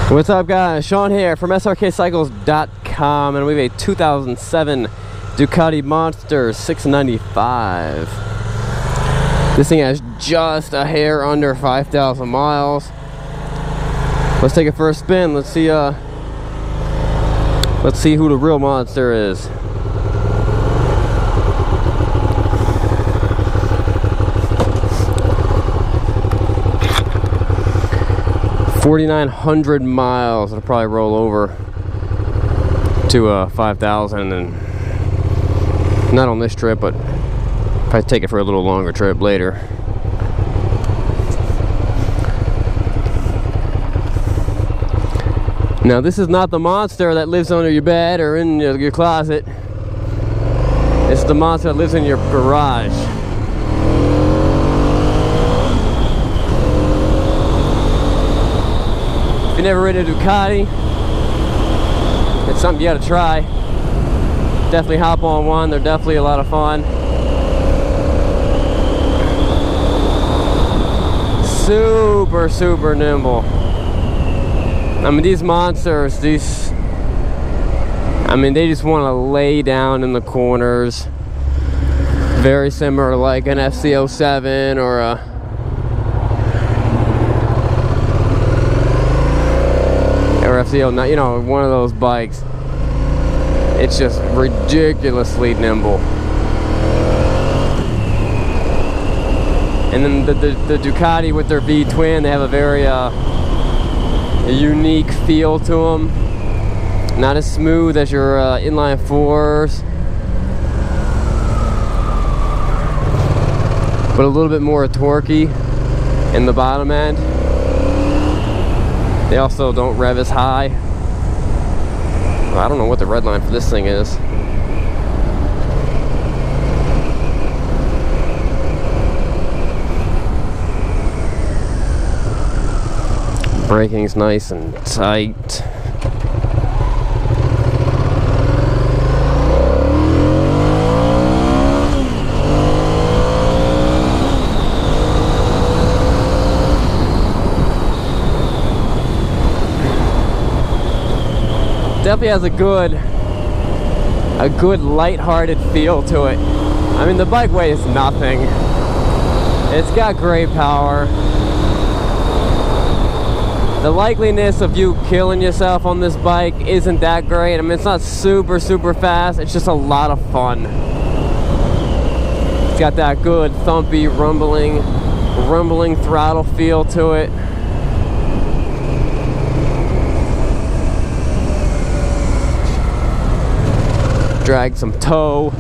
What's up, guys? Sean here from Srkcycles.com, and we have a 2007 Ducati Monster 695. This thing has just a hair under 5,000 miles. Let's take it for a spin. Let's see who the real monster is. $4,900 miles. It'll probably roll over to 5,000, and not on this trip, but if I take it for a little longer trip later. Now, this is not the monster that lives under your bed or in your closet. It's the monster that lives in your garage. If you've never ridden a Ducati, it's something you gotta try. Definitely hop on one. They're definitely a lot of fun. Super nimble. I mean, these monsters, they just want to lay down in the corners. Very similar to like an FC07 or a FC09, you know, one of those bikes. It's just ridiculously nimble. And then the Ducati with their V-twin, they have a very unique feel to them. Not as smooth as your inline fours, but a little bit more torquey in the bottom end. They also don't rev as high. I don't know what the red line for this thing is. Braking's nice and tight. Definitely has a good light-hearted feel to it. I mean, the bike weighs nothing. It's got great power. The likeliness of you killing yourself on this bike isn't that great. I mean, it's not super fast. It's just a lot of fun. It's got that good thumpy, rumbling throttle feel to it. Drag some toe.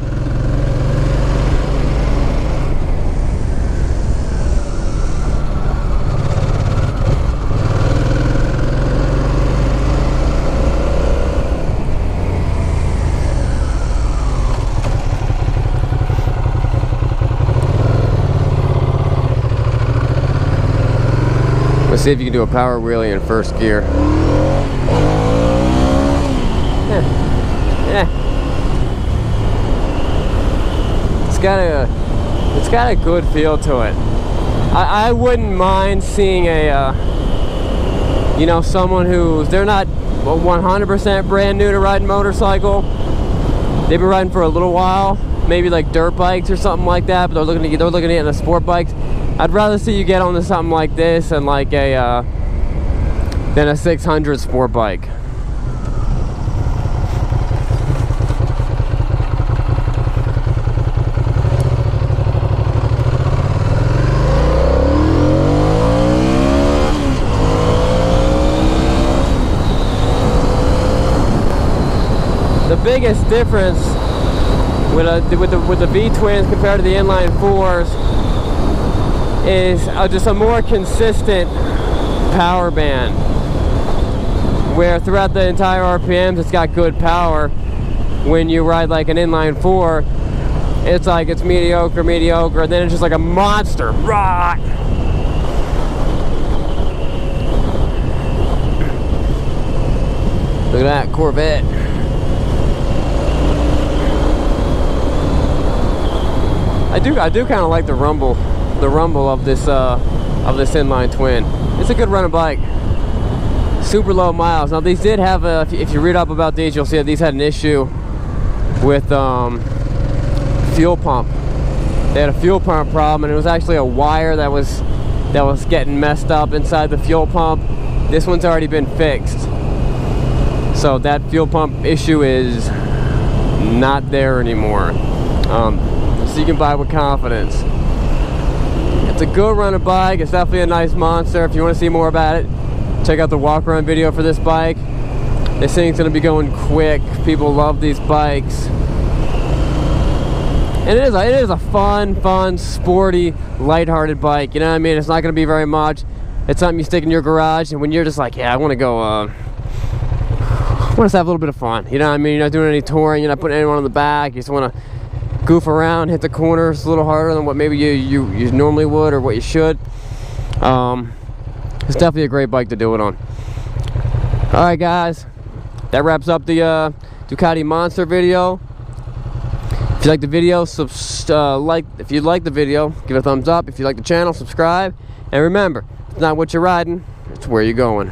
Let's see if you can do a power wheelie in first gear. Yeah. It's got a good feel to it. I wouldn't mind seeing a you know, someone they're not 100% brand new to riding motorcycle. They've been riding for a little while, maybe like dirt bikes or something like that, but they're looking to get into sport bikes. I'd rather see you get onto something like this than like than a 600 sport bike. The biggest difference with the V-twins compared to the inline fours is just a more consistent power band, where throughout the entire RPMs it's got good power. When you ride like an inline four, it's like it's mediocre, and then it's just like a monster. Rah! Look at that Corvette. I do kind of like the rumble of this inline twin. It's a good running bike. super low miles. Now these did have a, if you read up about these, you'll see that these had an issue with fuel pump. They had a fuel pump problem, and it was actually a wire that was getting messed up inside the fuel pump. This one's already been fixed, so that fuel pump issue is not there anymore. So you can buy with confidence. It's a good running bike. It's definitely a nice monster. If you want to see more about it, check out the walk around video for this bike. This thing's going to be going quick. People love these bikes. And it is a fun, sporty, lighthearted bike. You know what I mean? It's not going to be very much. It's something you stick in your garage, and when you're just like, yeah, I want to go, I want to have a little bit of fun. You know what I mean? You're not doing any touring. You're not putting anyone on the back. You just want to goof around, hit the corners a little harder than what maybe you normally would, or what you should. It's definitely a great bike to do it on. All right, guys, that wraps up the Ducati Monster video. If you like the video, if you like the video, give it a thumbs up. If you like the channel, subscribe. And remember, it's not what you're riding, it's where you're going.